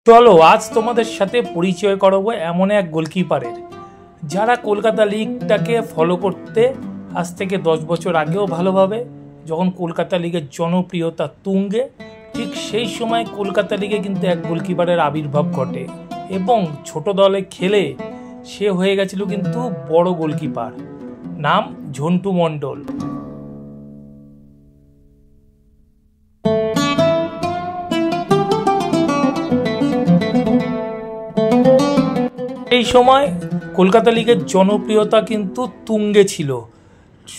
চলো আজ তোমাদের সাথে পরিচয় করাবো এমন এক গোলকিপারের যারা কলকাতা লিগটাকে ফলো করতে আজ থেকে 10 বছর আগেও ভালোভাবে, যখন কলকাতা লিগের জনপ্রিয়তা তুঙ্গে, ঠিক সেই সময় কলকাতা লিগে কিন্তু এক গোলকিপারের আবির্ভাব ঘটে এবং ছোট দলে খেলে সে হয়ে গেছিল কিন্তু বড় গোলকিপার। নাম ঝন্টু মণ্ডল। এই সময় কলকাতা লিগের জনপ্রিয়তা কিন্তু তুঙ্গে ছিল।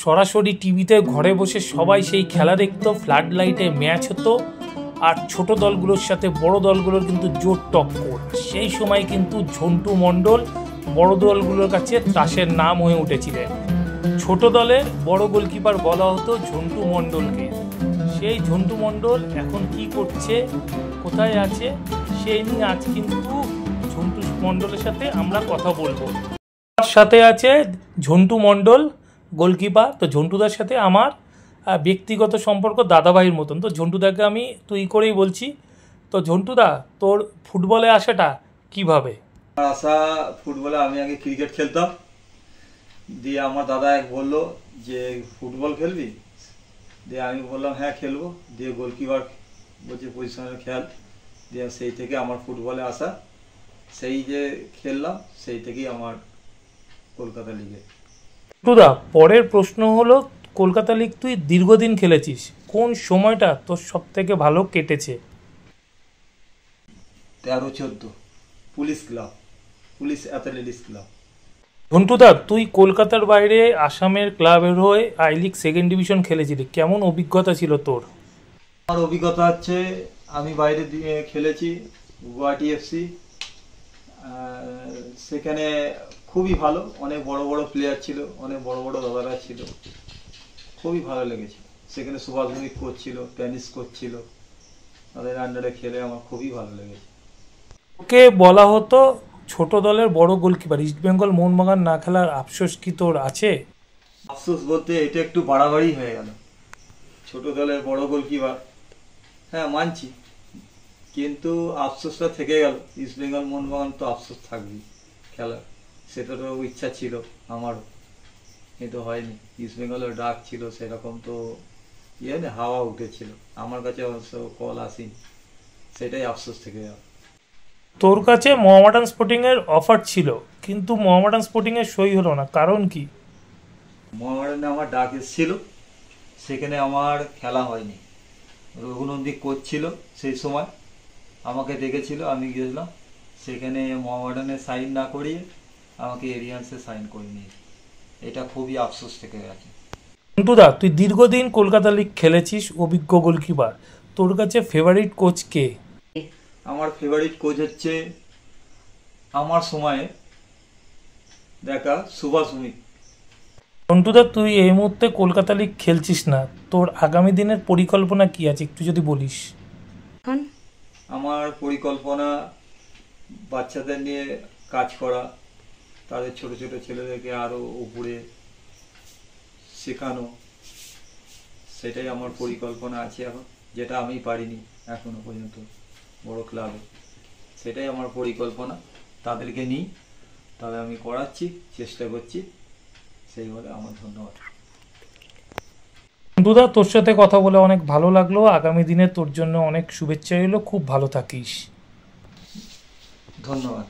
সরাসরি টিভিতে ঘরে বসে সবাই সেই খেলা দেখতো, ফ্লাড লাইটে ম্যাচ হতো, আর ছোট দলগুলোর সাথে বড় দলগুলোর কিন্তু জোর টক্কর। সেই সময় কিন্তু ঝন্টু মণ্ডল বড় দলগুলোর কাছে ত্রাসের নাম হয়ে উঠেছিলেন। ছোট দলের বড় গোলকিপার বলা হতো ঝন্টু মণ্ডলকে। সেই ঝন্টু মণ্ডল এখন কি করছে, কোথায় আছে, সেই নিয়ে আজ কিন্তু ঝন্টু মণ্ডলের সাথে আমরা কথা বলবো। তার সাথে আছে ঝন্টু মণ্ডল গোলকিপার। তো ঝন্টুদার সাথে আমার ব্যক্তিগত সম্পর্ক দাদাভাইয়ের মতন। তো ঝন্টুদাকে আমি তুই করেই বলছি। তো ঝন্টুদা, তোর ফুটবলে আসাটা কিভাবে? আসা ফুটবলে আমি আগে ক্রিকেট খেলতাম, দিয়ে আমার দাদা এক বললো যে ফুটবল খেলবি, দিয়ে আমি বললাম হ্যাঁ খেলবো। দিয়ে গোলকিপার বলছে পজিশনের খেল, দিয়ে সেই থেকে আমার ফুটবলে আসা, সেই যে খেললাম সেই থেকেই আমার কলকাতা লিগে। ঝন্টুদা, পরের প্রশ্ন হলো, কলকাতা লিগ তুই দীর্ঘদিন খেলেছিস, কোন সময়টা তোর সব থেকে ভালো কেটেছে? 13-14 police club, police athletics club. ঝন্টুদা, তুই কলকাতার বাইরে আসামের ক্লাবের হয়ে আই লিগ সেকেন্ড ডিভিশন খেলেছিলি, কেমন অভিজ্ঞতা ছিল তোর? আমার অভিজ্ঞতা হচ্ছে আমি বাইরে দিয়ে খেলেছি গুয়াহাটি এফসি, সেখানে খুবই ভালো, অনেক বড় বড় প্লেয়ার ছিল, অনেক বড় বড় দাদারা ছিল, খুবই ভালো লেগেছে। সেখানে সুভাষ ভৌমিক কোচ ছিল, টেনিস কোচ ছিল, তাদের আন্ডারে খেলে আমার খুবই ভালো লেগেছে। ওকে বলা হতো ছোট দলের বড় গোলকিপার, ইস্ট বেঙ্গল মোহনবাগান না খেলার আফসোস কি তোর আছে? আফসোস বলতে এটা একটু বাড়াবাড়ি হয়ে গেল। ছোট দলের বড় গোলকিপার, হ্যাঁ মানছি, কিন্তু আফসোসটা থেকে গেল। ইস্ট বেঙ্গল মোহনবাগান তো আফসোস থাকবেই খেলার, সেটা তো ইচ্ছা ছিল আমারও, কিন্তু হয়নি। ইস্ট বেঙ্গলের ডাক ছিল, সেরকম তো হাওয়া উঠেছিল, আমার কাছে অবশ্য কল আসেনি, সেটাই আফসোস থেকে গেল। তোর কাছে মোহামেডান স্পোর্টিং এর অফার ছিল, কিন্তু মোহামেডান স্পোর্টিং এর সই হলো না, কারণ কি? মোহামেডানে আমার ডাক এসেছিল, সেখানে আমার খেলা হয়নি। রঘুনন্দী কোচ ছিল সেই সময়, আমাকে ডেকেছিল, আমি গিয়েছিলাম, সেখানে মোহামেডানে সাইন না করিয়ে আমাকে এরিয়ান্সে সাইন করে নিয়েছে। এটা খুবই আফসোস থেকে গেছে। ঝন্টুদা, তুই দীর্ঘদিন কলকাতা লিগ খেলেছিস, অভিজ্ঞ গোলকিপার, তোর কাছে ফেভারিট কোচ কে? আমার ফেভারিট কোচ হচ্ছে আমার সময়ে দেখা সুভাষ ভৌমিক। ঝন্টুদা, তুই এই মুহূর্তে কলকাতা লিগ খেলছিস না, তোর আগামী দিনের পরিকল্পনা কি আছে, একটু যদি বলিস। আমার পরিকল্পনা বাচ্চাদের নিয়ে কাজ করা, তাদের ছোট ছোট ছেলেদেরকে আরো উপরে শেখানো, সেটাই আমার পরিকল্পনা আছে এখন, যেটা আমি পারিনি এখনো পর্যন্ত বড় ক্লাবে। সেটাই আমার পরিকল্পনা, তাদেরকে নিই, তবে আমি করাচ্ছি, চেষ্টা করছি, সেই বলে আমার ধন্যবাদ। ঝন্টুদা, তোর সাথে কথা বলে অনেক ভালো লাগলো, আগামী দিনে তোর জন্য অনেক শুভেচ্ছা রইলো, খুব ভালো থাকিস। ধন্যবাদ।